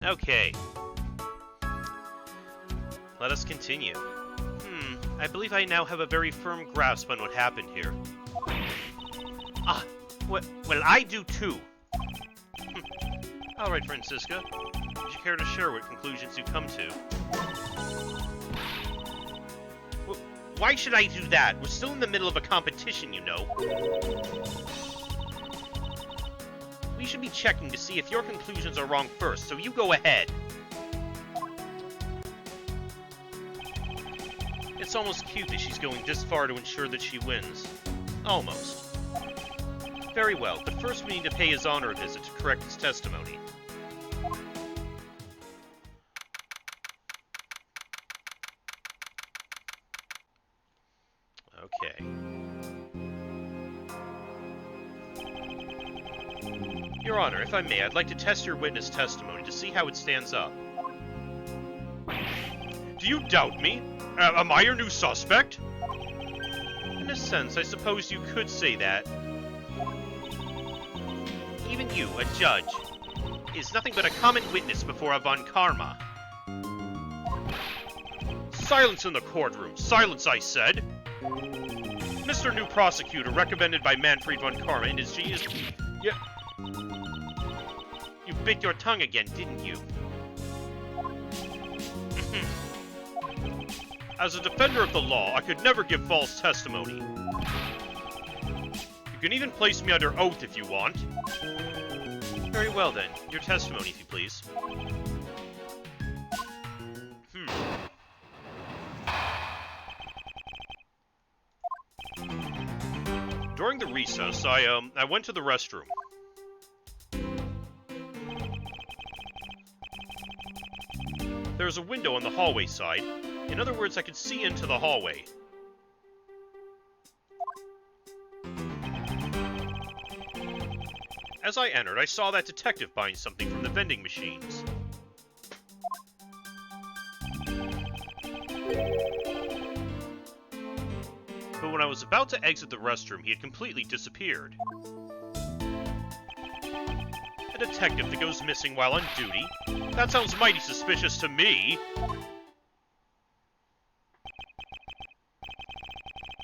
Okay. Let us continue. I believe I now have a very firm grasp on what happened here. Well, I do too. All right, Francisca. Would you care to share what conclusions you've come to? Why should I do that? We're still in the middle of a competition, you know. We should be checking to see if your conclusions are wrong first, so you go ahead. It's almost cute that she's going this far to ensure that she wins. Almost. Very well, but first we need to pay His Honor a visit to correct his testimony. Okay. Your Honor, if I may, I'd like to test your witness testimony to see how it stands up. Do you doubt me? Am I your new suspect? In a sense, I suppose you could say that. Even you, a judge, is nothing but a common witness before a von Karma. Silence in the courtroom! Silence, I said! Mr. New Prosecutor, recommended by Manfred von Karma and his genius... Yeah. You bit your tongue again, didn't you? As a defender of the law, I could never give false testimony. You can even place me under oath if you want. Very well then. Your testimony, if you please. During the recess, I went to the restroom. There's a window on the hallway side. In other words, I could see into the hallway. As I entered, I saw that detective buying something from the vending machines. But when I was about to exit the restroom, he had completely disappeared. A detective that goes missing while on duty? That sounds mighty suspicious to me!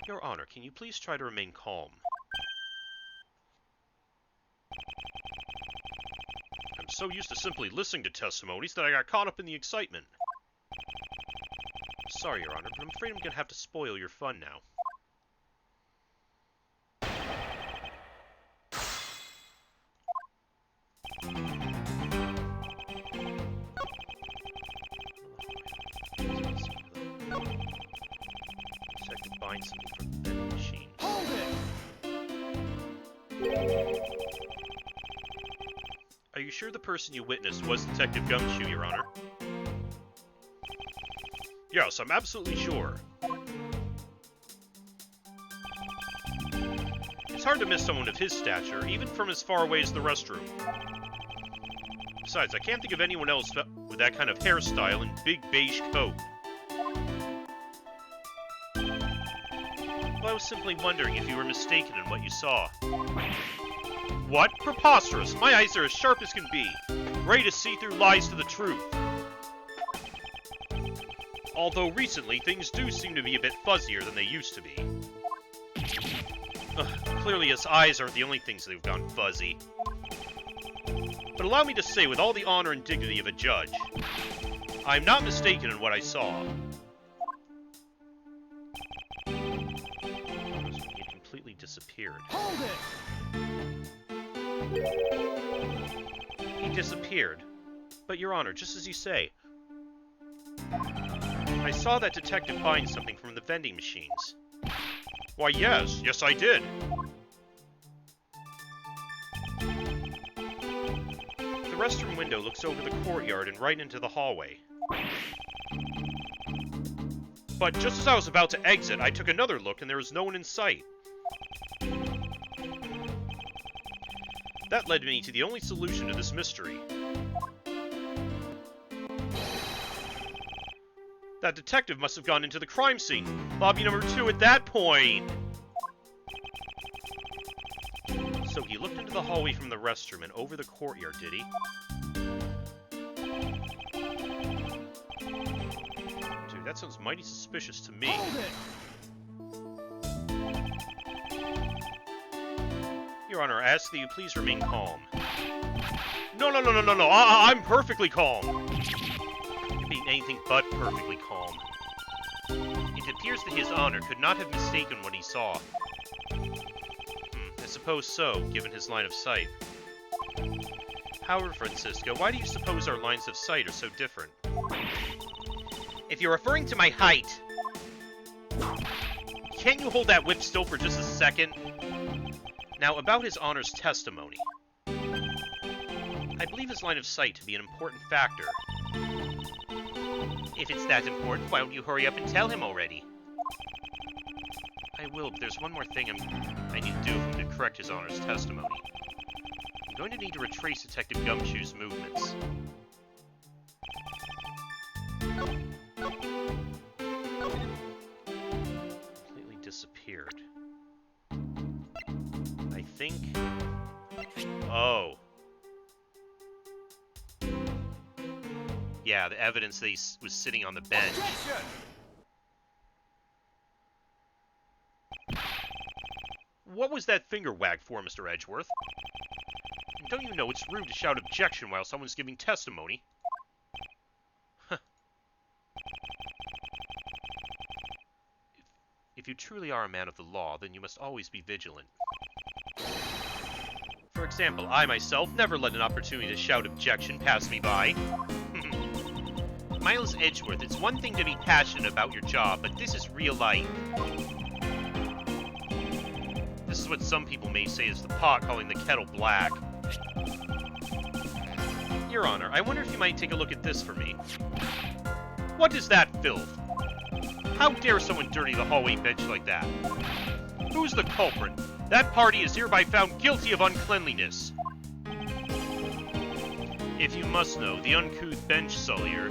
Your Honor, can you please try to remain calm? I'm so used to simply listening to testimonies that I got caught up in the excitement. Sorry, Your Honor, but I'm afraid I'm gonna have to spoil your fun now. Buying something from the vending machine. Hold it! Are you sure the person you witnessed was Detective Gumshoe, Your Honor? Yes, I'm absolutely sure. It's hard to miss someone of his stature, even from as far away as the restroom. Besides, I can't think of anyone else with that kind of hairstyle and big beige coat. Well, I was simply wondering if you were mistaken in what you saw. What? Preposterous! My eyes are as sharp as can be, ready to see through lies to the truth. Although recently, things do seem to be a bit fuzzier than they used to be. Clearly his eyes aren't the only things that have gone fuzzy. But allow me to say with all the honor and dignity of a judge, I am not mistaken in what I saw. He completely disappeared. Hold it! He disappeared. But, Your Honor, just as you say, I saw that detective buying something from the vending machines. Why, yes. Yes, I did. The restroom window looks over the courtyard and right into the hallway. But just as I was about to exit, I took another look and there was no one in sight. That led me to the only solution to this mystery. That detective must have gone into the crime scene. Lobby number 2 at that point! So he looked into the hallway from the restroom and over the courtyard, did he? That sounds mighty suspicious to me. Hold it! Your Honor, I ask that you please remain calm. No. I'm perfectly calm. You're being anything but perfectly calm. It appears that His Honor could not have mistaken what he saw. I suppose so, given his line of sight. However, Francisco, why do you suppose our lines of sight are so different? If you're referring to my height, can't you hold that whip still for just a second? Now, about His Honor's testimony. I believe his line of sight to be an important factor. If it's that important, why don't you hurry up and tell him already? I will, but there's one more thing I need to do if I'm to correct His Honor's testimony. I'm going to need to retrace Detective Gumshoe's movements. Completely disappeared. I think... Oh. Yeah, the evidence that he was sitting on the bench. Objection! What was that finger wag for, Mr. Edgeworth? And don't you know it's rude to shout objection while someone's giving testimony? If you truly are a man of the law, then you must always be vigilant. For example, I myself never let an opportunity to shout objection pass me by. Miles Edgeworth, it's one thing to be passionate about your job, but this is real life. This is what some people may say is the pot calling the kettle black. Your Honor, I wonder if you might take a look at this for me. What is that filth? How dare someone dirty the hallway bench like that? Who's the culprit? That party is hereby found guilty of uncleanliness. If you must know, the uncouth bench sullier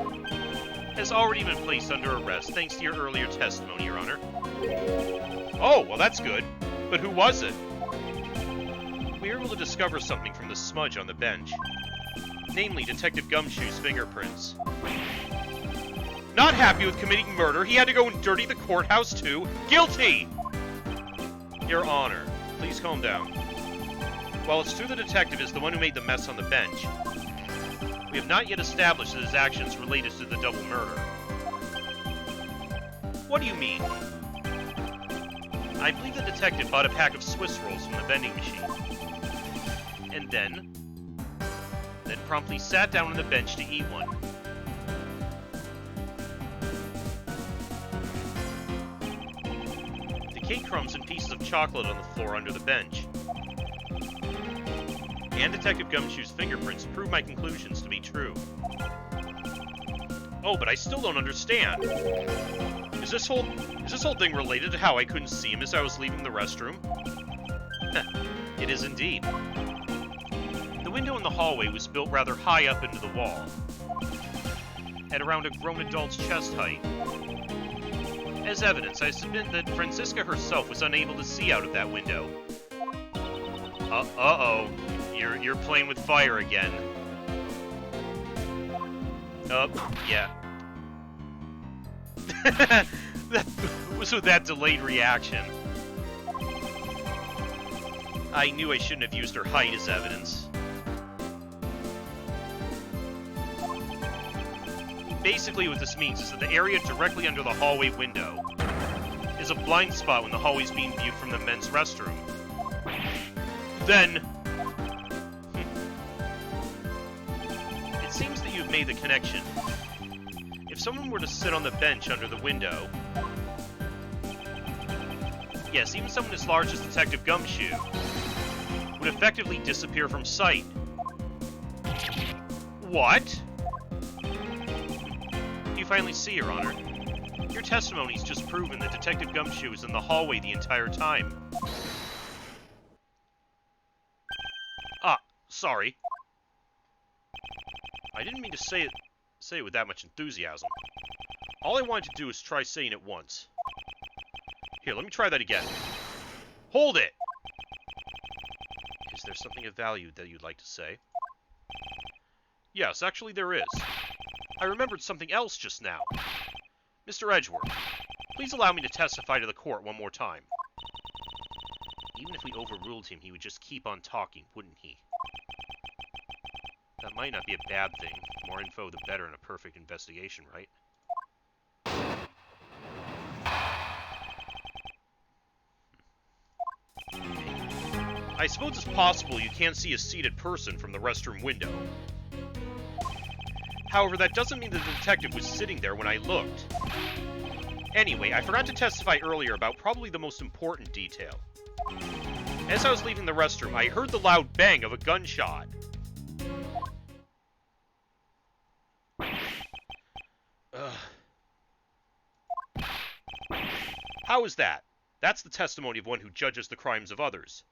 has already been placed under arrest thanks to your earlier testimony, Your Honor. Oh, well that's good. But who was it? We were able to discover something from the smudge on the bench. Namely, Detective Gumshoe's fingerprints. Not happy with committing murder, he had to go and dirty the courthouse too. Guilty! Your Honor, please calm down. While it's true the detective is the one who made the mess on the bench, we have not yet established that his actions related to the double murder. What do you mean? I believe the detective bought a pack of Swiss rolls from the vending machine. And then promptly sat down on the bench to eat one. The cake crumbs and pieces of chocolate on the floor under the bench. And Detective Gumshoe's fingerprints prove my conclusions to be true. Oh, but I still don't understand. Is this whole thing related to how I couldn't see him as I was leaving the restroom? It is indeed. The window in the hallway was built rather high up into the wall, at around a grown adult's chest height. As evidence, I submit that Francisca herself was unable to see out of that window. Uh-oh. You're playing with fire again. Yeah. That was with that delayed reaction. I knew I shouldn't have used her height as evidence. Basically, what this means is that the area directly under the hallway window is a blind spot when the hallway's being viewed from the men's restroom. Then... it seems that you've made the connection. If someone were to sit on the bench under the window... yes, even someone as large as Detective Gumshoe would effectively disappear from sight. What? You finally see, Your Honor. Your testimony's just proven that Detective Gumshoe was in the hallway the entire time. Ah, sorry. I didn't mean to say it with that much enthusiasm. All I wanted to do was try saying it once. Here, let me try that again. Hold it! Is there something of value that you'd like to say? Yes, actually there is. I remembered something else just now. Mr. Edgeworth, please allow me to testify to the court one more time. Even if we overruled him, he would just keep on talking, wouldn't he? That might not be a bad thing. The more info, the better in a perfect investigation, right? I suppose it's possible you can't see a seated person from the restroom window. However, that doesn't mean the detective was sitting there when I looked. Anyway, I forgot to testify earlier about probably the most important detail. As I was leaving the restroom, I heard the loud bang of a gunshot. How is that? That's the testimony of one who judges the crimes of others.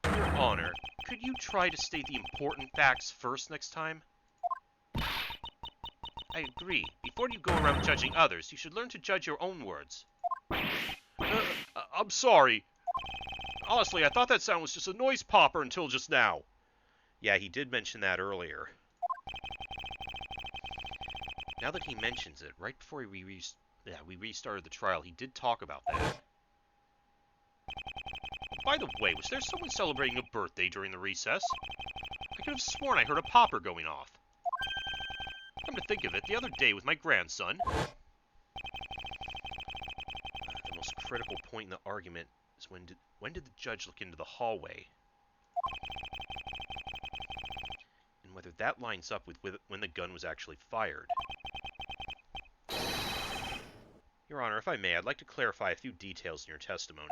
Your Honor, could you try to state the important facts first next time? I agree. Before you go around judging others, you should learn to judge your own words. I'm sorry. Honestly, I thought that sound was just a noise popper until just now. Yeah, he did mention that earlier. Now that he mentions it, right before we restarted the trial, he did talk about that. By the way, was there someone celebrating a birthday during the recess? I could have sworn I heard a popper going off. Come to think of it, the other day with my grandson... The most critical point in the argument is when did the judge look into the hallway? And whether that lines up with when the gun was actually fired. Your Honor, if I may, I'd like to clarify a few details in your testimony.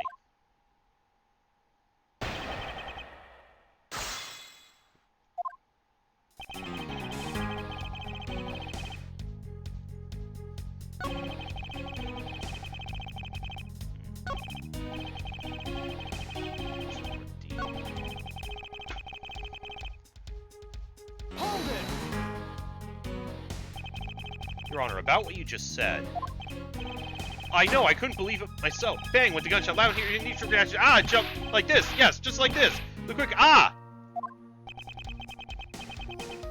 Your Honor, about what you just said. I know, I couldn't believe it myself. Bang, went the gunshot loud here, initial reaction. Ah, jump like this. Yes, just like this. The quick ah!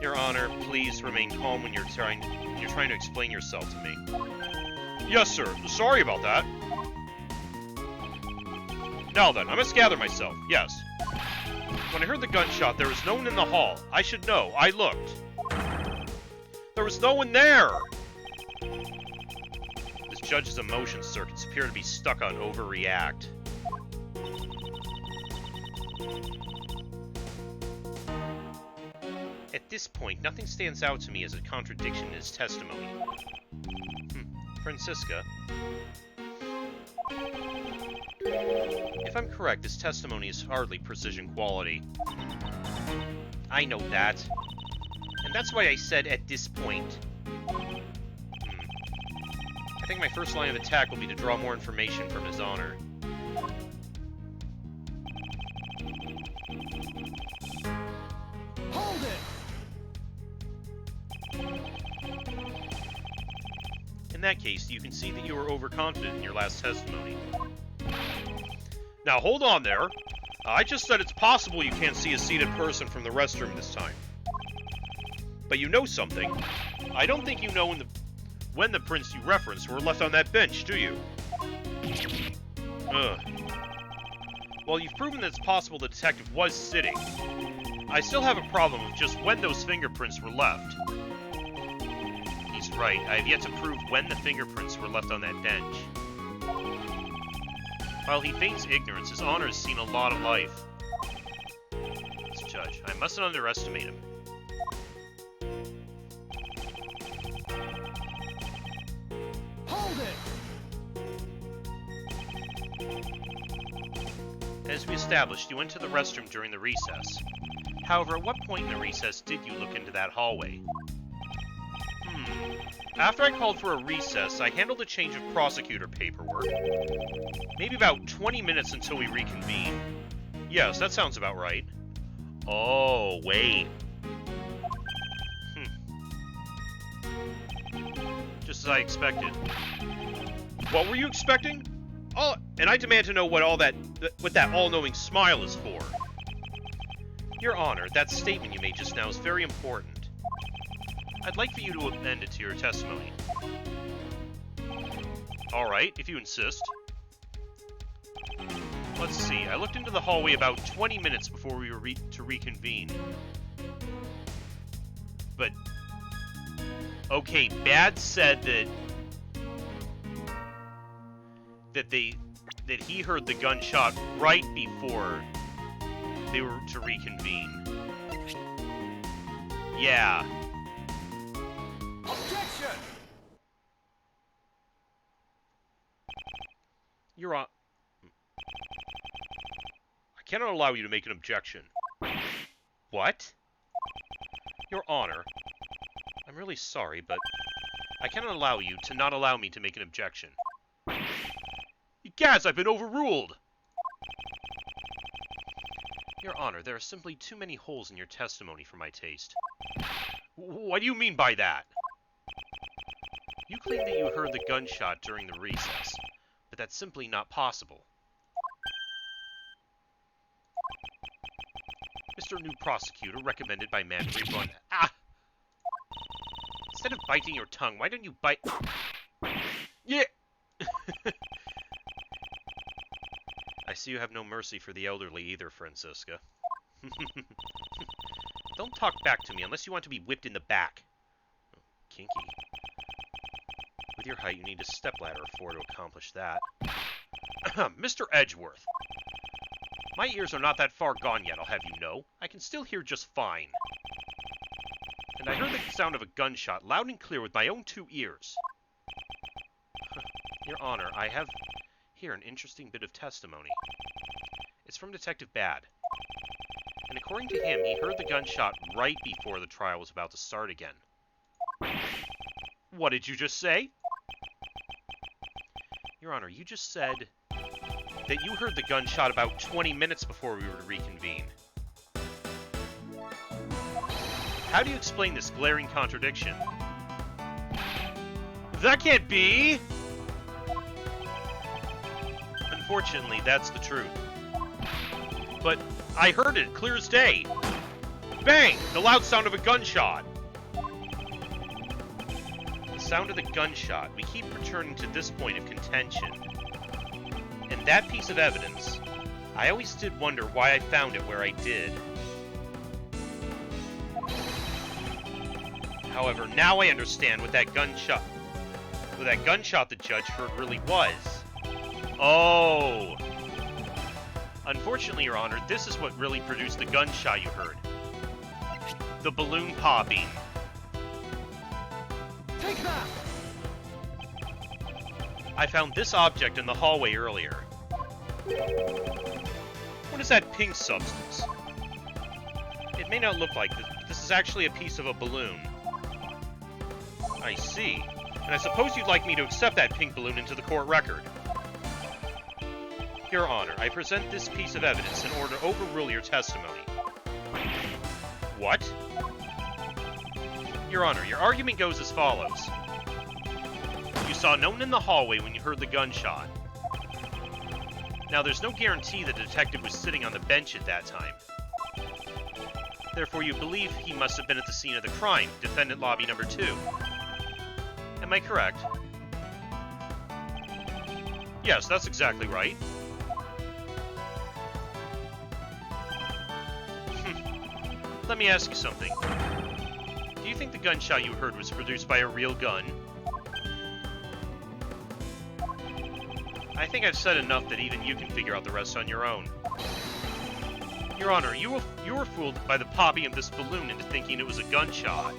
Your Honor, please remain calm when you're trying to explain yourself to me. Yes, sir. Sorry about that. Now then, I must gather myself. Yes. When I heard the gunshot, there was no one in the hall. I should know. I looked. There was no one there! This judge's emotion circuits appear to be stuck on overreact. At this point, nothing stands out to me as a contradiction in his testimony. Francisca. If I'm correct, this testimony is hardly precision quality. I know that. And that's why I said at this point. I think my first line of attack will be to draw more information from His Honor. Hold it! In that case, you can see that you were overconfident in your last testimony. Now, hold on there. I just said it's possible you can't see a seated person from the restroom this time. But you know something. I don't think you know when the prints you referenced were left on that bench, do you? Well, you've proven that it's possible the detective was sitting. I still have a problem with just when those fingerprints were left. He's right. I have yet to prove when the fingerprints were left on that bench. While he feigns ignorance, His Honor has seen a lot of life. This judge, I mustn't underestimate him. Hold it! As we established, you went to the restroom during the recess. However, at what point in the recess did you look into that hallway? After I called for a recess, I handled a change of prosecutor paperwork. Maybe about 20 minutes until we reconvened. Yes, that sounds about right. Oh, wait. Just as I expected. What were you expecting? Oh, and I demand to know what that all-knowing smile is for. Your Honor, that statement you made just now is very important. I'd like for you to amend it to your testimony. Alright, if you insist. Let's see, I looked into the hallway about 20 minutes before we were to reconvene. But... okay, Bad said that he heard the gunshot right before they were to reconvene. Yeah. Objection! You're on... I cannot allow you to make an objection. What? Your Honor, I'm really sorry, but I cannot allow you to not allow me to make an objection. Gaz, I've been overruled! Your Honor, there are simply too many holes in your testimony for my taste. What do you mean by that? You claim that you heard the gunshot during the recess, but that's simply not possible. Mr. New Prosecutor, recommended by Manfred von... Ah! Instead of biting your tongue, why don't you bite... Yeah! I see you have no mercy for the elderly either, Francisca. Don't talk back to me unless you want to be whipped in the back. Oh, kinky. With your height, you need a stepladder or four to accomplish that. Mr. Edgeworth! My ears are not that far gone yet, I'll have you know. I can still hear just fine. And I heard the sound of a gunshot loud and clear with my own 2 ears. Your Honor, I have here an interesting bit of testimony. It's from Detective Bad. And according to him, he heard the gunshot right before the trial was about to start again. What did you just say? Your Honor, you just said that you heard the gunshot about 20 minutes before we were to reconvene. How do you explain this glaring contradiction? That can't be! Unfortunately, that's the truth. But I heard it clear as day. Bang! The loud sound of a gunshot. The sound of the gunshot. We keep returning to this point of contention. And that piece of evidence, I always did wonder why I found it where I did. However, now I understand what that gunshot the judge heard really was. Oh! Unfortunately, Your Honor, this is what really produced the gunshot you heard. The balloon popping. Take that! I found this object in the hallway earlier. What is that pink substance? It may not look like this. This is actually a piece of a balloon. I see. And I suppose you'd like me to accept that pink balloon into the court record. Your Honor, I present this piece of evidence in order to overrule your testimony. What? Your Honor, your argument goes as follows. You saw no one in the hallway when you heard the gunshot. Now, there's no guarantee the detective was sitting on the bench at that time. Therefore, you believe he must have been at the scene of the crime, defendant lobby number 2. Am I correct? Yes, that's exactly right. Let me ask you something. Do you think the gunshot you heard was produced by a real gun? I think I've said enough that even you can figure out the rest on your own. Your Honor, you were fooled by the popping of this balloon into thinking it was a gunshot,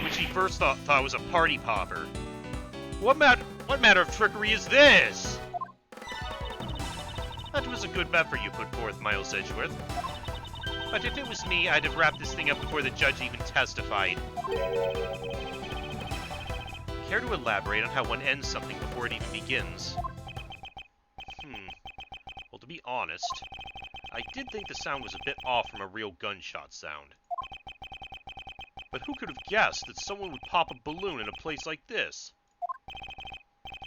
which he first thought was a party popper. What matter of trickery is this? That was a good effort you put forth, Miles Edgeworth. But if it was me, I'd have wrapped this thing up before the judge even testified. Care to elaborate on how one ends something before it even begins? Well, to be honest, I did think the sound was a bit off from a real gunshot sound. But who could have guessed that someone would pop a balloon in a place like this?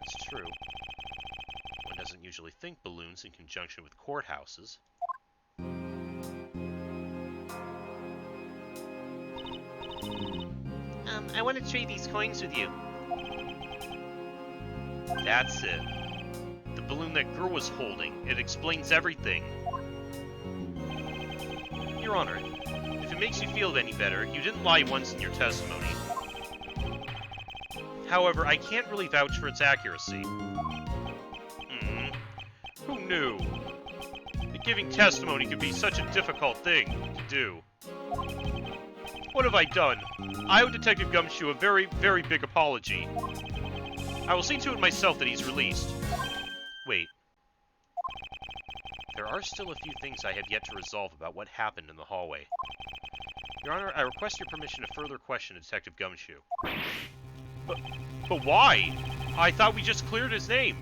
It's true. One doesn't usually think balloons in conjunction with courthouses. I want to trade these coins with you. That's it. The balloon that girl was holding. It explains everything. Your Honor, if it makes you feel any better, you didn't lie once in your testimony. However, I can't really vouch for its accuracy. Who knew? That giving testimony could be such a difficult thing to do. What have I done? I owe Detective Gumshoe a very, very big apology. I will see to it myself that he's released. Wait. There are still a few things I have yet to resolve about what happened in the hallway. Your Honor, I request your permission to further question Detective Gumshoe. But why? I thought we just cleared his name.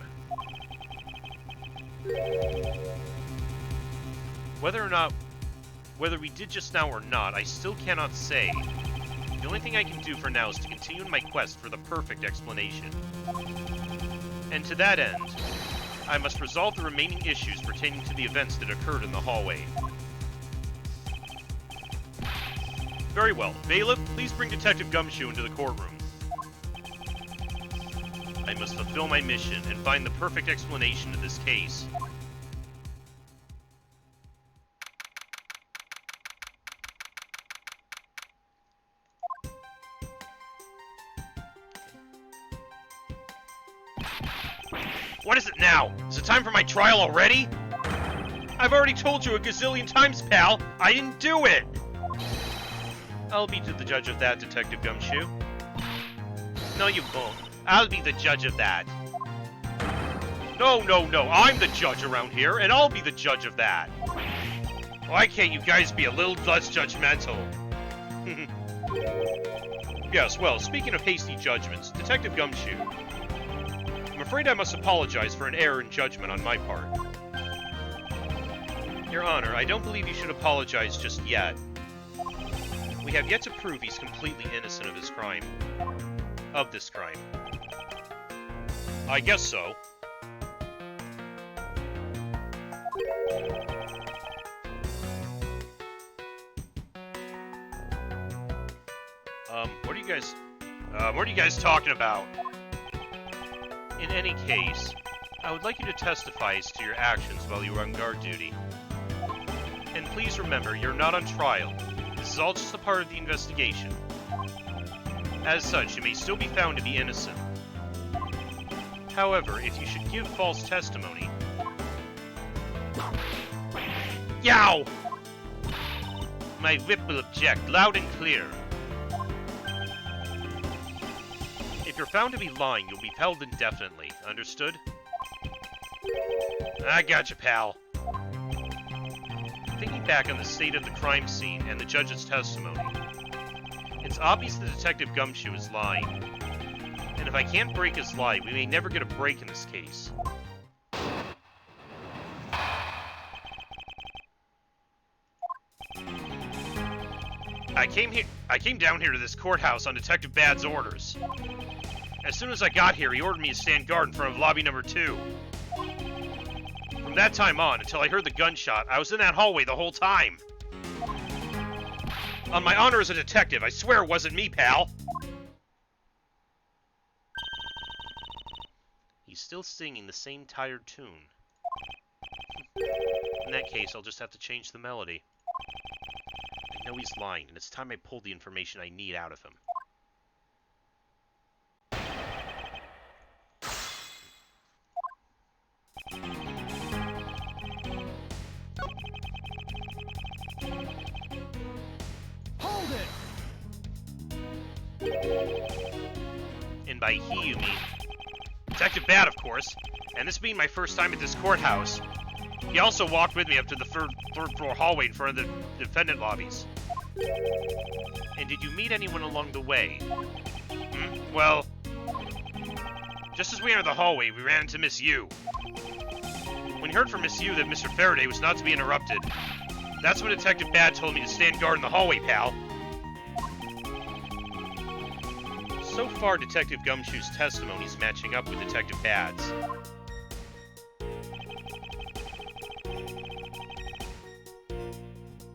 Whether we did just now or not, I still cannot say. The only thing I can do for now is to continue in my quest for the perfect explanation. And to that end, I must resolve the remaining issues pertaining to the events that occurred in the hallway. Very well. Bailiff, please bring Detective Gumshoe into the courtroom. I must fulfill my mission and find the perfect explanation to this case. What is it now? Is it time for my trial already? I've already told you a gazillion times, pal! I didn't do it! I'll be the judge of that, Detective Gumshoe. No, you won't. I'll be the judge of that. No, I'm the judge around here, and I'll be the judge of that. Why can't you guys be a little less judgmental? Yes, well, speaking of hasty judgments, Detective Gumshoe, I'm afraid I must apologize for an error in judgment on my part. Your Honor, I don't believe you should apologize just yet. We have yet to prove he's completely innocent of his crime. Of this crime. I guess so. What are you guys talking about? In any case, I would like you to testify as to your actions while you were on guard duty. And please remember, you're not on trial. This is all just a part of the investigation. As such, you may still be found to be innocent. However, if you should give false testimony... Yow! My whip will object, loud and clear. If you're found to be lying, you'll be held indefinitely. Understood? I gotcha, pal. Thinking back on the state of the crime scene and the judge's testimony, it's obvious that Detective Gumshoe is lying. And if I can't break his lie, we may never get a break in this case. I came down here to this courthouse on Detective Bad's orders. As soon as I got here, he ordered me to stand guard in front of lobby number 2. From that time on, until I heard the gunshot, I was in that hallway the whole time. On my honor as a detective, I swear it wasn't me, pal. He's still singing the same tired tune. In that case, I'll just have to change the melody. I know he's lying, and it's time I pulled the information I need out of him. Hold it! And by he, you mean Detective Bad, of course. And this being my first time at this courthouse, he also walked with me up to the third floor hallway in front of the defendant lobbies. And did you meet anyone along the way? Well, just as we entered the hallway, we ran into Miss Yu. When he heard from Miss Yu that Mr. Faraday was not to be interrupted, that's when Detective Bad told me to stand guard in the hallway, pal. So far, Detective Gumshoe's testimony is matching up with Detective Bad's.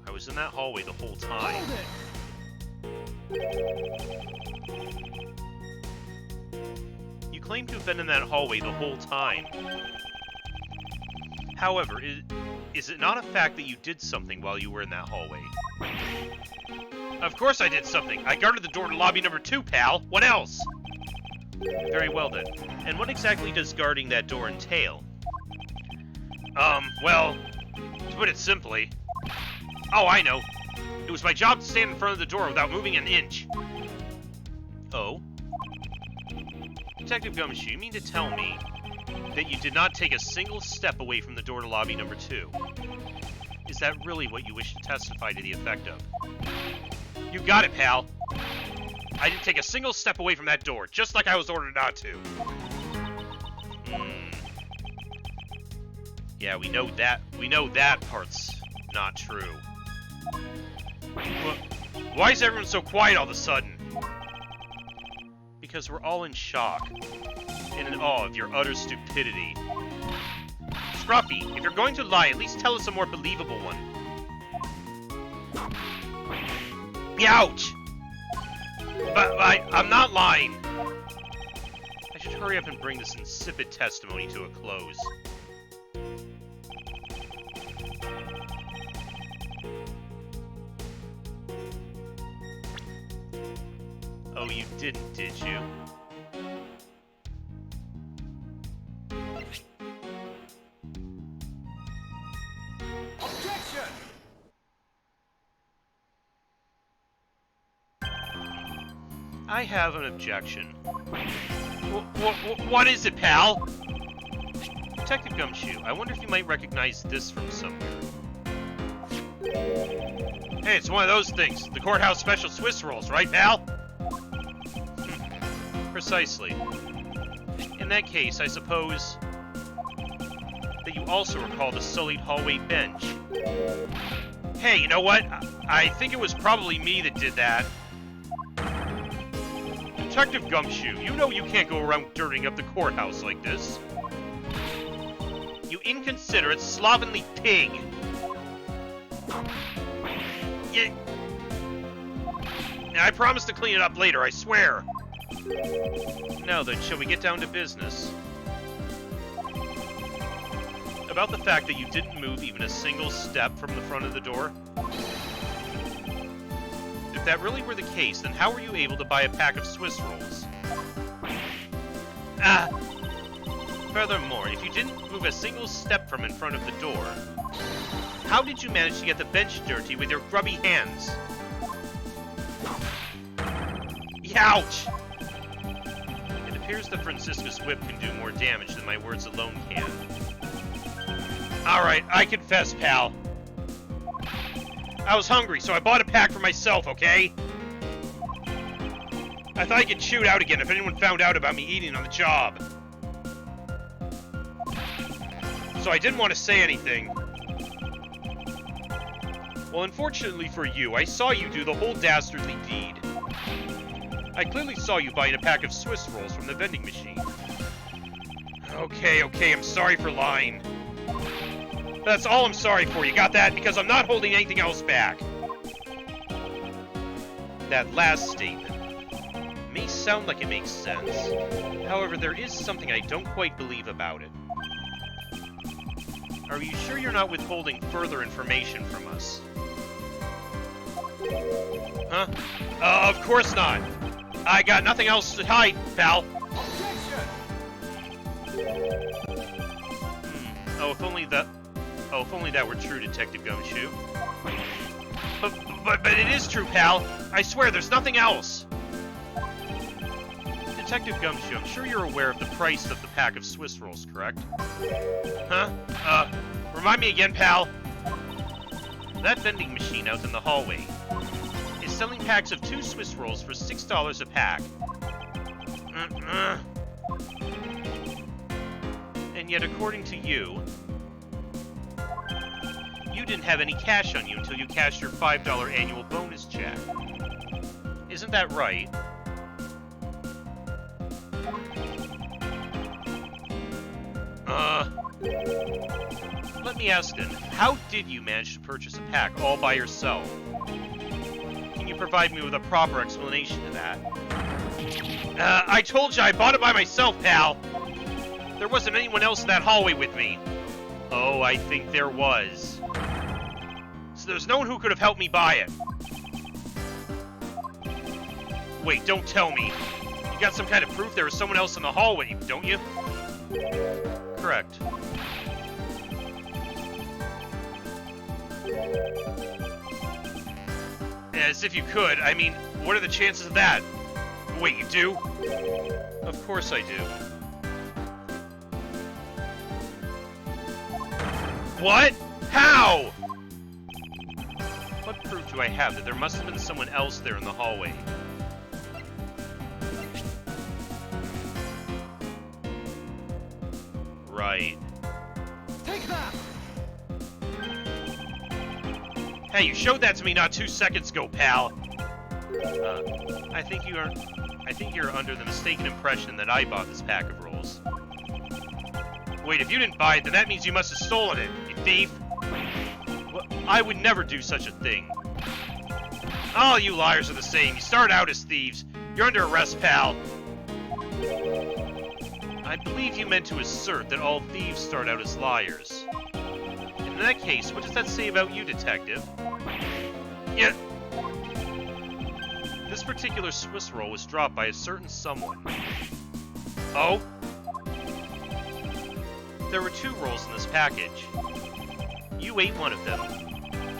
I was in that hallway the whole time. Hold it! claim to have been in that hallway the whole time. However, is it not a fact that you did something while you were in that hallway? Of course I did something. I guarded the door to lobby number 2, pal. What else? Very well then. And what exactly does guarding that door entail? Well, to put it simply... Oh, I know. It was my job to stand in front of the door without moving an inch. Oh? Detective Gumshoe, you mean to tell me that you did not take a single step away from the door to lobby number 2? Is that really what you wish to testify to the effect of? You got it, pal. I didn't take a single step away from that door, just like I was ordered not to. Yeah, we know that part's not true. Why is everyone so quiet all of a sudden? Because we're all in shock. And in awe of your utter stupidity. Scruffy, if you're going to lie, at least tell us a more believable one. Ouch! But I'm not lying. I should hurry up and bring this insipid testimony to a close. Oh, you didn't, did you? Objection! I have an objection. What is it, pal? Detective Gumshoe, I wonder if you might recognize this from somewhere. Hey, it's one of those things. The courthouse special Swiss rolls, right, pal? Precisely. In that case, I suppose that you also recall the sullied hallway bench. Hey, you know what? I think it was probably me that did that. Detective Gumshoe, you know you can't go around dirtying up the courthouse like this. You inconsiderate, slovenly pig! I promise to clean it up later, I swear! Now then, shall we get down to business? About the fact that you didn't move even a single step from the front of the door? If that really were the case, then how were you able to buy a pack of Swiss rolls? Furthermore, if you didn't move a single step from in front of the door, how did you manage to get the bench dirty with your grubby hands? Ouch! It appears that Francisca's whip can do more damage than my words alone can. Alright, I confess, pal. I was hungry, so I bought a pack for myself, okay? I thought I could shoot out again if anyone found out about me eating on the job. So I didn't want to say anything. Well, unfortunately for you, I saw you do the whole dastardly deed. I clearly saw you buying a pack of Swiss rolls from the vending machine. Okay, I'm sorry for lying. That's all I'm sorry for, you got that? Because I'm not holding anything else back. That last statement may sound like it makes sense. However, there is something I don't quite believe about it. Are you sure you're not withholding further information from us? Huh? Of course not. I got nothing else to hide, pal. Oh, if only that were true, Detective Gumshoe. But it is true, pal. I swear, there's nothing else. Detective Gumshoe, I'm sure you're aware of the price of the pack of Swiss rolls, correct? Huh? Remind me again, pal. That vending machine out in the hallway is selling packs of 2 Swiss rolls for $6 a pack. And yet, according to you, you didn't have any cash on you until you cashed your $5 annual bonus check. Isn't that right? Let me ask then, how did you manage to purchase a pack all by yourself? Can you provide me with a proper explanation to that. I told you I bought it by myself, pal! There wasn't anyone else in that hallway with me. Oh, I think there was. So there's no one who could have helped me buy it. Wait, don't tell me. You got some kind of proof there was someone else in the hallway, don't you? Correct. As if you could. I mean, what are the chances of that? Wait, you do? Of course I do. What? How? What proof do I have that there must have been someone else there in the hallway? Right. Take that! Hey, you showed that to me not 2 seconds ago, pal. I think you're under the mistaken impression that I bought this pack of rolls. Wait, if you didn't buy it, then that means you must have stolen it, you thief! Well, I would never do such a thing. All you liars are the same. You start out as thieves. You're under arrest, pal. I believe you meant to assert that all thieves start out as liars. In that case, what does that say about you, detective? Yeah. This particular Swiss roll was dropped by a certain someone. Oh? There were 2 rolls in this package. You ate one of them,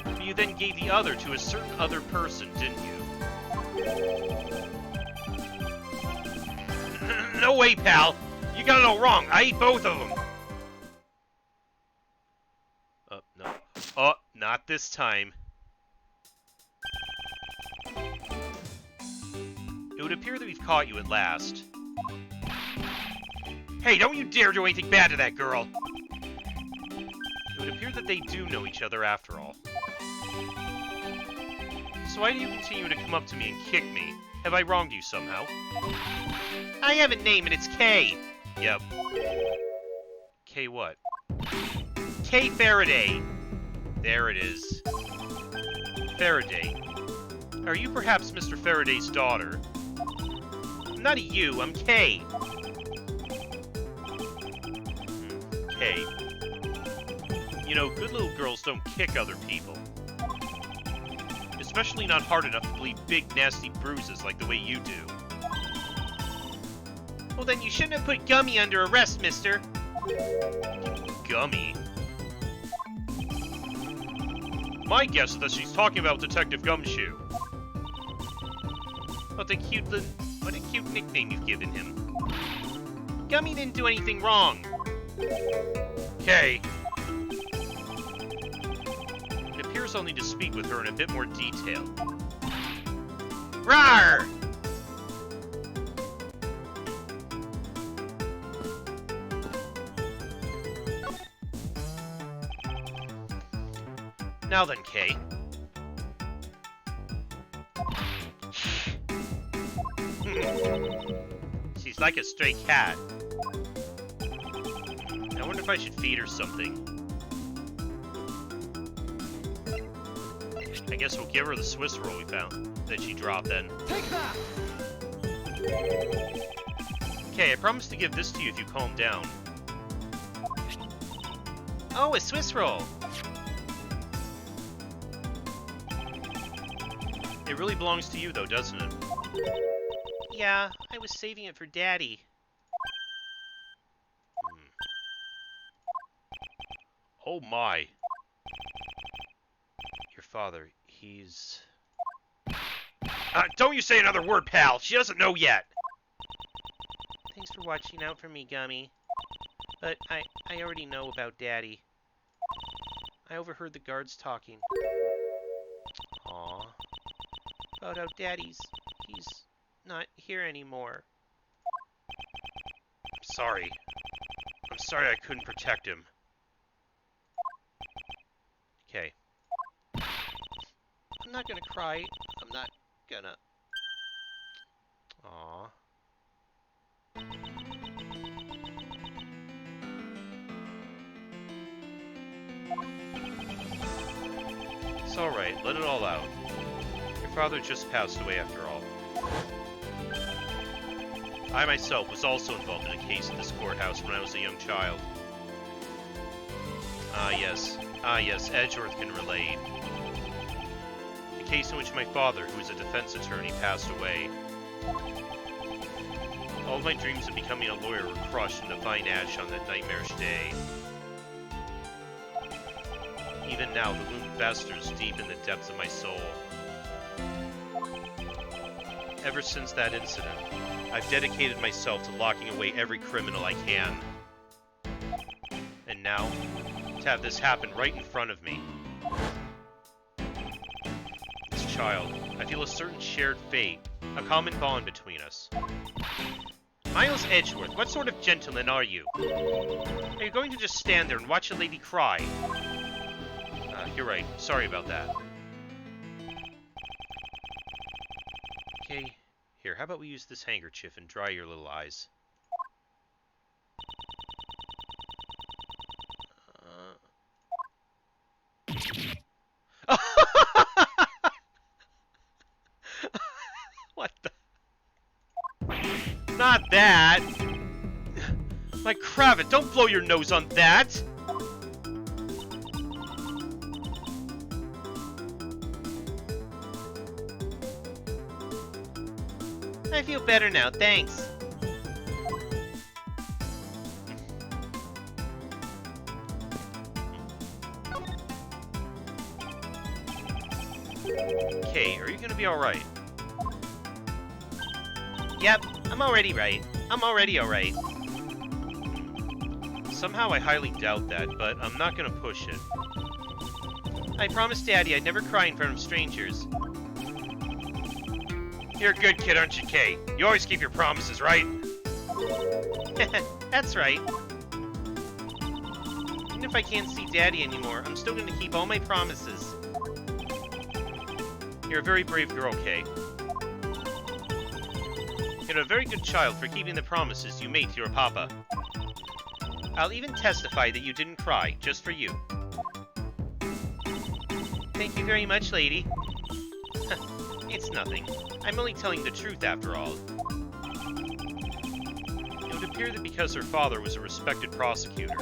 but you then gave the other to a certain other person, didn't you? No way, pal! You got it all wrong! I ate both of them! No. Oh, not this time. It would appear that we've caught you at last. Hey, don't you dare do anything bad to that girl! It would appear that they do know each other after all. So why do you continue to come up to me and kick me? Have I wronged you somehow? I have a name and it's K! Yep. K what? K Faraday! There it is. Faraday. Are you perhaps Mr. Faraday's daughter? I'm not a you, I'm K. K. You know, good little girls don't kick other people. Especially not hard enough to bleed big, nasty bruises like the way you do. Well, then you shouldn't have put Gummy under arrest, mister. Gummy? My guess is that she's talking about Detective Gumshoe. What a cute nickname you've given him. Gummy didn't do anything wrong. Okay. It appears I'll need to speak with her in a bit more detail. Rawr! Now then, Kay. She's like a stray cat. I wonder if I should feed her something. I guess we'll give her the Swiss roll we found that she dropped then. Take that! Okay, I promise to give this to you if you calm down. Oh, a Swiss roll! It really belongs to you though, doesn't it? Yeah, I was saving it for Daddy. Oh my. Your father, he's... don't you say another word, pal! She doesn't know yet! Thanks for watching out for me, Gummy. But I already know about Daddy. I overheard the guards talking. Aww. About how he's not here anymore. I'm sorry. I'm sorry I couldn't protect him. Okay. I'm not gonna cry. I'm not gonna... Aww. It's alright, let it all out. Your father just passed away after all. I myself was also involved in a case at this courthouse when I was a young child. Ah yes, Edgeworth can relate. A case in which my father, who was a defense attorney, passed away. All of my dreams of becoming a lawyer were crushed into fine ash on that nightmarish day. Even now, the wound festers deep in the depths of my soul. Ever since that incident, I've dedicated myself to locking away every criminal I can. And now, to have this happen right in front of me. As a child, I feel a certain shared fate, a common bond between us. Miles Edgeworth, what sort of gentleman are you? Are you going to just stand there and watch a lady cry? You're right. Sorry about that. Okay, here, how about we use this handkerchief and dry your little eyes? What the? Not that! My cravat, don't blow your nose on that! I feel better now, thanks. Okay, are you gonna be alright? Yep, I'm already right. I'm already alright. Somehow I highly doubt that, but I'm not gonna push it. I promised Daddy I'd never cry in front of strangers. You're a good kid, aren't you, Kay? You always keep your promises, right? That's right. Even if I can't see Daddy anymore, I'm still gonna keep all my promises. You're a very brave girl, Kay. You're a very good child for keeping the promises you made to your papa. I'll even testify that you didn't cry, just for you. Thank you very much, lady. It's nothing. I'm only telling the truth, after all. It would appear that because her father was a respected prosecutor,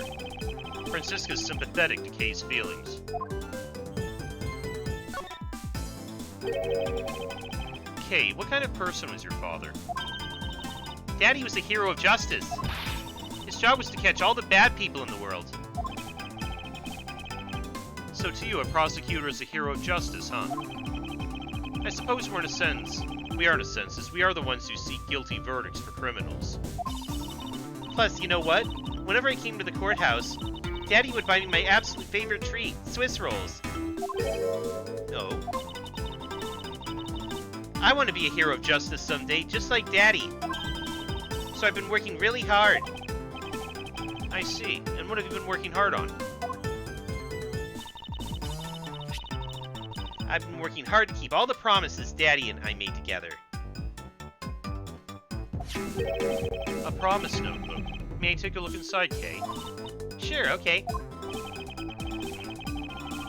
Francisca's sympathetic to Kay's feelings. Kay, what kind of person was your father? Daddy was a hero of justice. His job was to catch all the bad people in the world. So to you, a prosecutor is a hero of justice, huh? I suppose we are in a sense, as we are the ones who seek guilty verdicts for criminals. Plus, you know what? Whenever I came to the courthouse, Daddy would buy me my absolute favorite treat, Swiss rolls. Oh. I want to be a hero of justice someday, just like Daddy. So I've been working really hard. I see. And what have you been working hard on? I've been working hard to keep all the promises Daddy and I made together. A promise notebook. May I take a look inside, Kay? Sure, okay.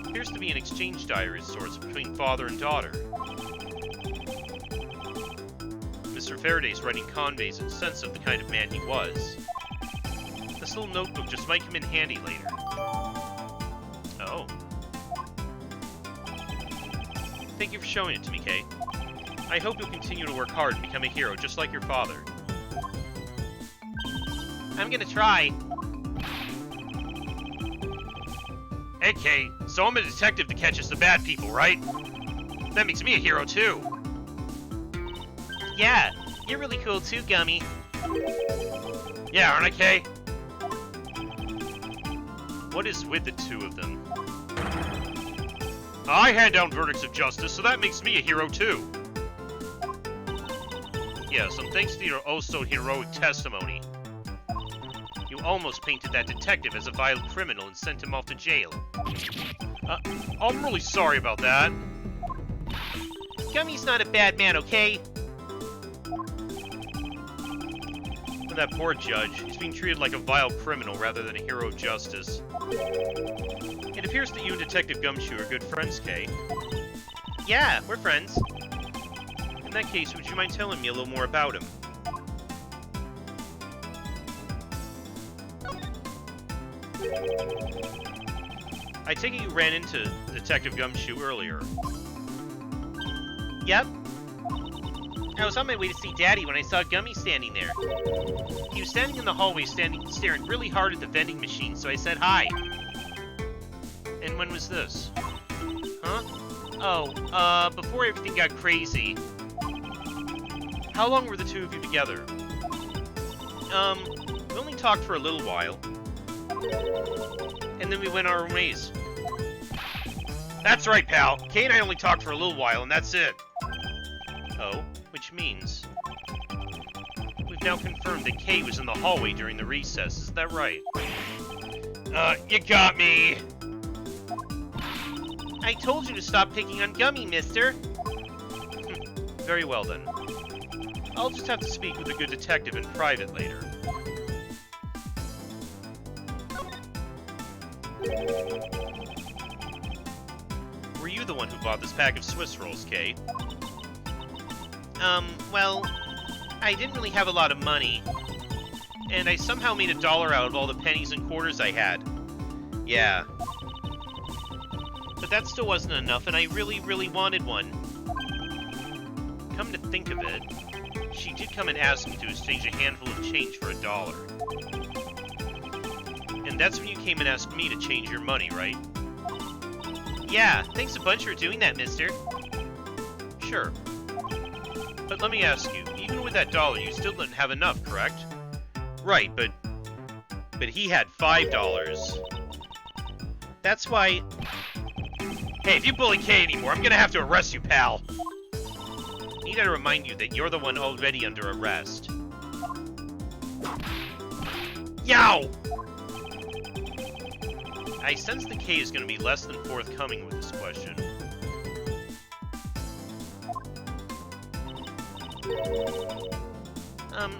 Appears to be an exchange diary of sorts between father and daughter. Mr. Faraday's writing Conway's sense of the kind of man he was. This little notebook just might come in handy later. Oh. Thank you for showing it to me, Kay. I hope you'll continue to work hard and become a hero just like your father. I'm gonna try. Hey, Kay, so I'm a detective that catches the bad people, right? That makes me a hero, too. Yeah, you're really cool too, Gummy. Yeah, aren't I, Kay? What is with the two of them? I hand down verdicts of justice, so that makes me a hero too. Yes, and thanks to your oh-so-heroic testimony. You almost painted that detective as a vile criminal and sent him off to jail. I'm really sorry about that. Gummy's not a bad man, okay? And that poor judge, he's being treated like a vile criminal rather than a hero of justice. It appears that you and Detective Gumshoe are good friends, Kay. Yeah, we're friends. In that case, would you mind telling me a little more about him? I take it you ran into Detective Gumshoe earlier. Yep. I was on my way to see Daddy when I saw Gummy standing there. He was standing in the hallway staring really hard at the vending machine, so I said hi. And when was this? Huh? Oh, before everything got crazy. How long were the two of you together? We only talked for a little while. And then we went our own ways. That's right, pal. Kay and I only talked for a little while, and that's it. Oh, which means... we've now confirmed that Kay was in the hallway during the recess, is that right? You got me! I told you to stop picking on Gummy, mister! Very well, then. I'll just have to speak with a good detective in private later. Were you the one who bought this pack of Swiss rolls, Kay? Well, I didn't really have a lot of money. And I somehow made $1 out of all the pennies and quarters I had. Yeah. But that still wasn't enough, and I really, really wanted one. Come to think of it, she did come and ask me to exchange a handful of change for $1. And that's when you came and asked me to change your money, right? Yeah, thanks a bunch for doing that, mister. Sure. But let me ask you, even with that $1, you still didn't have enough, correct? Right, but he had $5. That's why... Hey, if you bully Kay anymore, I'm gonna have to arrest you, pal. Need I remind you that you're the one already under arrest. Yow! I sense the Kay is gonna be less than forthcoming with this question.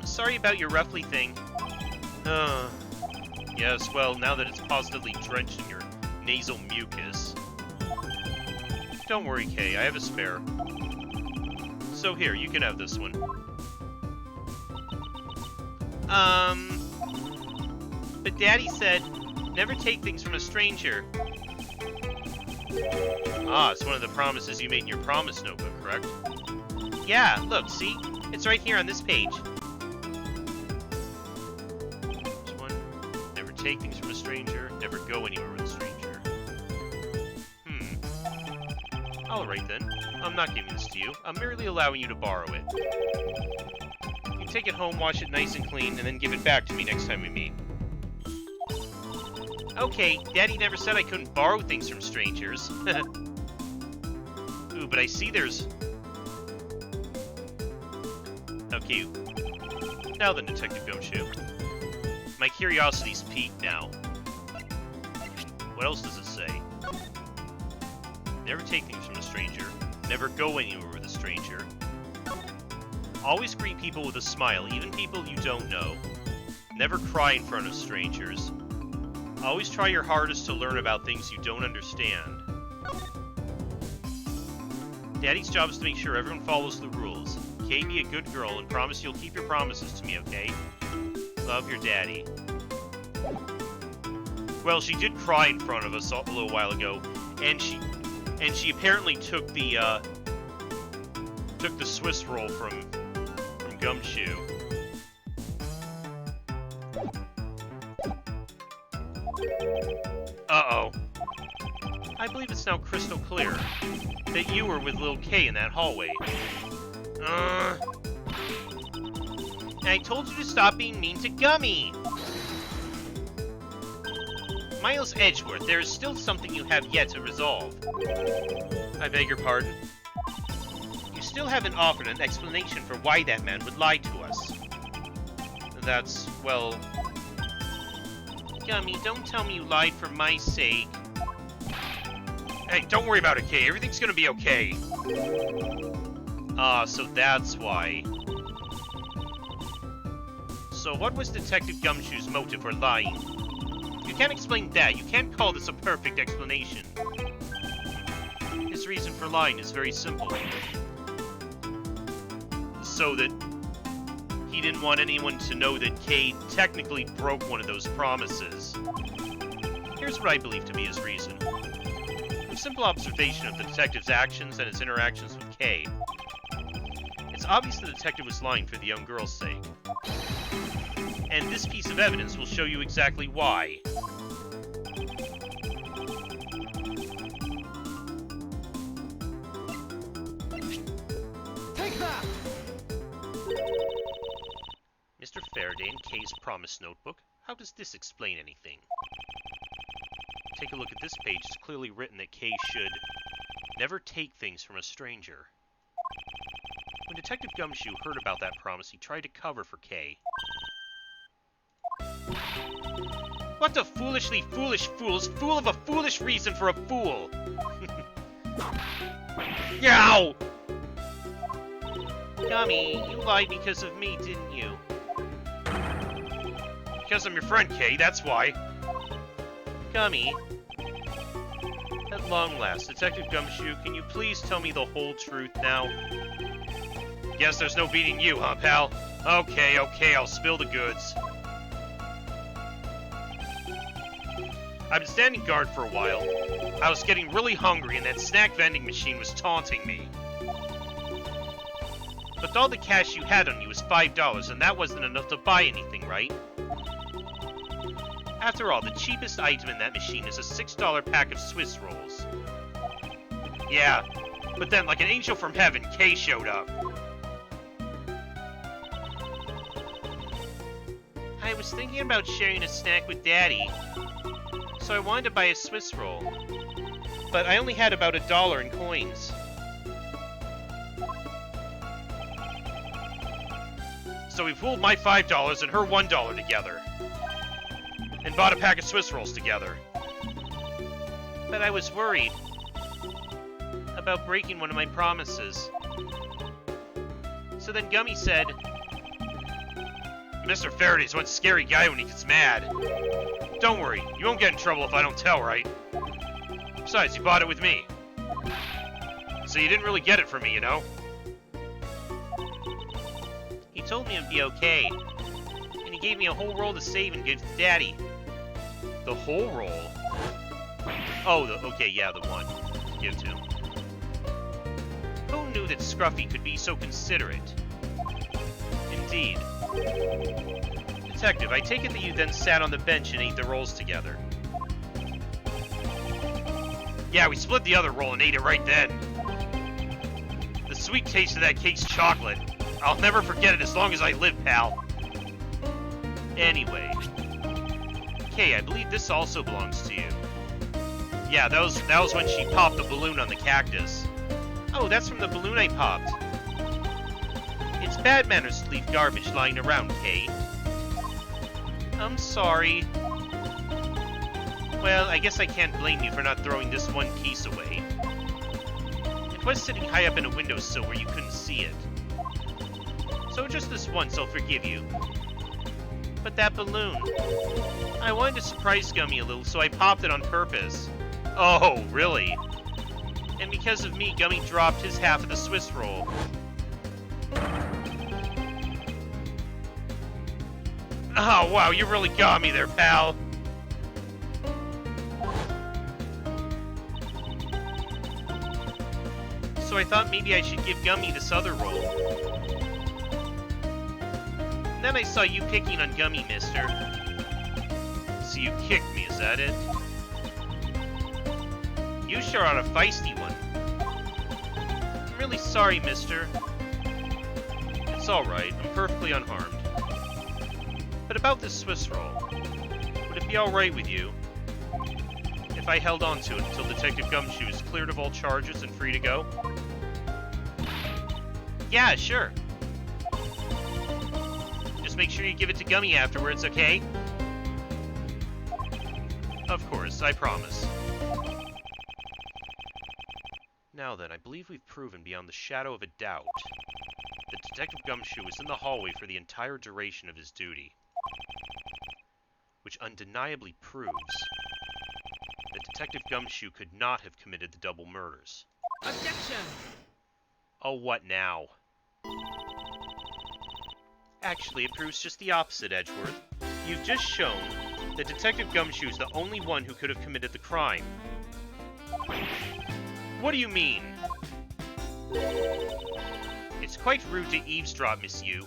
Sorry about your roughly thing. Yes, well, now that it's positively drenched in your nasal mucus. Don't worry, Kay, I have a spare. So here, you can have this one. But Daddy said, never take things from a stranger. Ah, it's one of the promises you made in your promise notebook, correct? Yeah, look, see? It's right here on this page. This one. Never take things from a stranger, never go anywhere with a stranger. Alright then. I'm not giving this to you. I'm merely allowing you to borrow it. You take it home, wash it nice and clean, and then give it back to me next time we meet. Okay, Daddy never said I couldn't borrow things from strangers. Ooh, but I see there's... Okay. Now then, Detective Gumshoe. My curiosity's piqued now. What else does it say? Never take things from a stranger. Never go anywhere with a stranger. Always greet people with a smile, even people you don't know. Never cry in front of strangers. Always try your hardest to learn about things you don't understand. Daddy's job is to make sure everyone follows the rules. Kay, be a good girl and promise you'll keep your promises to me, okay? Love, your Daddy. Well, she did cry in front of us a little while ago, and she apparently took the Swiss roll from Gumshoe. Uh-oh. I believe it's now crystal clear that you were with Lil Kay in that hallway. I told you to stop being mean to Gummy! Miles Edgeworth, there is still something you have yet to resolve. I beg your pardon? You still haven't offered an explanation for why that man would lie to us. That's, well... Gummy, don't tell me you lied for my sake. Hey, don't worry about it, Kay. Everything's gonna be okay. Ah, so that's why. So what was Detective Gumshoe's motive for lying? You can't explain that. You can't call this a perfect explanation. His reason for lying is very simple. so that he didn't want anyone to know that Kay technically broke one of those promises. Here's what I believe to be his reason. From simple observation of the detective's actions and his interactions with Kay, it's obvious the detective was lying for the young girl's sake. And this piece of evidence will show you exactly why. Take that! Mr. Faraday in Kay's promise notebook. How does this explain anything? Take a look at this page. It's clearly written that Kay should never take things from a stranger. When Detective Gumshoe heard about that promise, he tried to cover for Kay. What a foolishly foolish fool's fool of a foolish reason for a fool! Yow! Gummy, you lied because of me, didn't you? Because I'm your friend, Kay, that's why. Gummy. At long last, Detective Gumshoe, can you please tell me the whole truth now? Guess there's no beating you, huh, pal? Okay, I'll spill the goods. I've been standing guard for a while. I was getting really hungry and that snack vending machine was taunting me. But all the cash you had on you was $5 and that wasn't enough to buy anything, right? After all, the cheapest item in that machine is a $6 pack of Swiss rolls. Yeah, but then like an angel from heaven, Kay showed up. I was thinking about sharing a snack with Daddy, so I wanted to buy a Swiss roll. But I only had about $1 in coins. So we pooled my $5 and her $1 together. And bought a pack of Swiss rolls together. But I was worried about breaking one of my promises. So then Gummy said, Mr. Faraday's one scary guy when he gets mad. Don't worry, you won't get in trouble if I don't tell, right? Besides, you bought it with me. So you didn't really get it from me, you know? He told me it'd be okay. And he gave me a whole roll to save and give to Daddy. The whole roll? Oh, okay, yeah, the one. Give to him. Who knew that Scruffy could be so considerate? Indeed. Detective, I take it that you then sat on the bench and ate the rolls together. Yeah, we split the other roll and ate it right then. The sweet taste of that cake's chocolate. I'll never forget it as long as I live, pal. Anyway. Kay, I believe this also belongs to you. Yeah, that was when she popped the balloon on the cactus. Oh, that's from the balloon I popped. It's bad manners to leave garbage lying around, Kay. I'm sorry. Well, I guess I can't blame you for not throwing this one piece away. It was sitting high up in a windowsill where you couldn't see it. So just this once, I'll forgive you. But that balloon... I wanted to surprise Gummy a little, so I popped it on purpose. Oh, really? And because of me, Gummy dropped his half of the Swiss roll. Oh, wow, you really got me there, pal. So I thought maybe I should give Gummy this other roll. And then I saw you picking on Gummy, mister. So you kicked me, is that it? You sure are a feisty one. I'm really sorry, mister. It's alright, I'm perfectly unharmed. But about this Swiss roll, would it be alright with you if I held on to it until Detective Gumshoe is cleared of all charges and free to go? Yeah, sure. Just make sure you give it to Gummy afterwards, okay? Of course, I promise. Now then, I believe we've proven beyond the shadow of a doubt that Detective Gumshoe was in the hallway for the entire duration of his duty. Which undeniably proves that Detective Gumshoe could not have committed the double murders. Objection! Oh, what now? Actually, it proves just the opposite, Edgeworth. You've just shown that Detective Gumshoe is the only one who could have committed the crime. What do you mean? It's quite rude to eavesdrop, Miss Yu.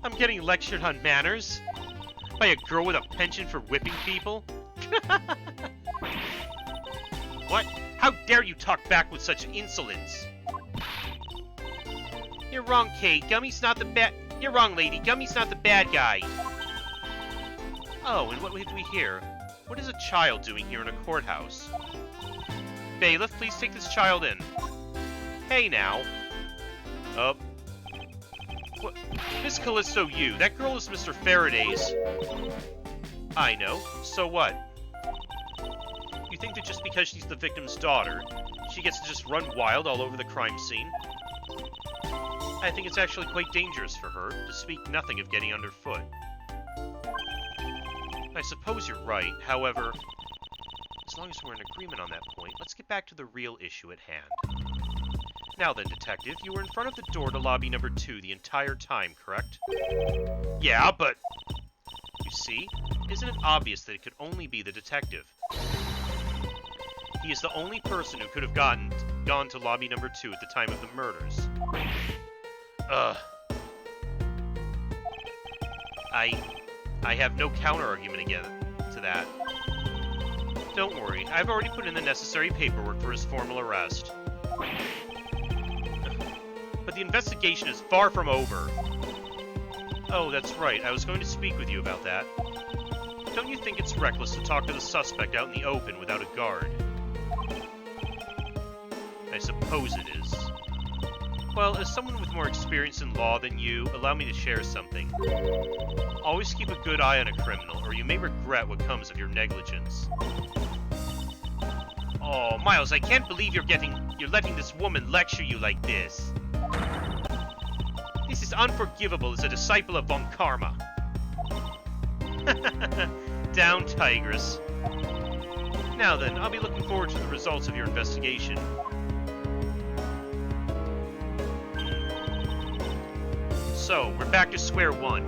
I'm getting lectured on manners? By a girl with a penchant for whipping people? What? How dare you talk back with such insolence? You're wrong, Kate. Gummy's not the bad... You're wrong, lady. Gummy's not the bad guy. Oh, and what did we hear? What is a child doing here in a courthouse? Bailiff, please take this child in. Hey, now. Oh. What? Miss Callisto Yu, that girl is Mr. Faraday's. I know. So what? You think that just because she's the victim's daughter, she gets to just run wild all over the crime scene? I think it's actually quite dangerous for her, to speak nothing of getting underfoot. I suppose you're right. However, as long as we're in agreement on that point, let's get back to the real issue at hand. Now then, Detective, you were in front of the door to lobby number 2 the entire time, correct? Yeah, but... You see? Isn't it obvious that it could only be the detective? He is the only person who could have gone to lobby number 2 at the time of the murders. Ugh. I have no counter-argument again to that. Don't worry, I've already put in the necessary paperwork for his formal arrest. But the investigation is far from over. Oh, that's right, I was going to speak with you about that. Don't you think it's reckless to talk to the suspect out in the open without a guard? I suppose it is. Well, as someone with more experience in law than you, allow me to share something. Always keep a good eye on a criminal, or you may regret what comes of your negligence. Oh, Miles, I can't believe you're letting this woman lecture you like this. This is unforgivable as a disciple of Von Karma. Down, Tigress. Now then, I'll be looking forward to the results of your investigation. So, we're back to square one.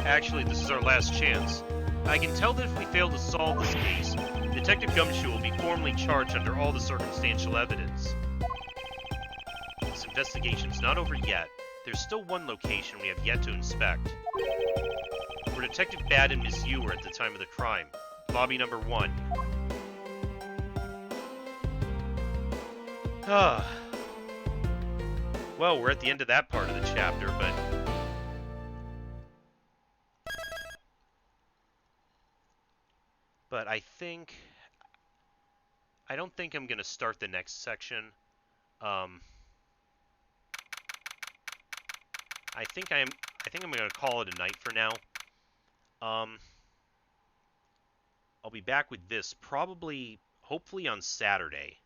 Actually, this is our last chance. I can tell that if we fail to solve this case, Detective Gumshoe will be formally charged under all the circumstantial evidence. This investigation's not over yet. There's still one location we have yet to inspect. Where Detective Bad and Miss Yu were at the time of the crime. Lobby number 1. Well, we're at the end of that part of the chapter, but I don't think I'm gonna start the next section. I think I'm gonna call it a night for now. I'll be back with this hopefully on Saturday.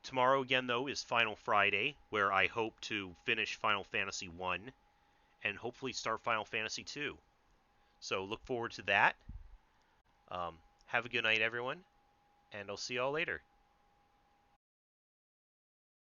Tomorrow again, though, is Final Friday, where I hope to finish Final Fantasy 1 and hopefully start Final Fantasy 2. So look forward to that. Have a good night, everyone, and I'll see y'all later.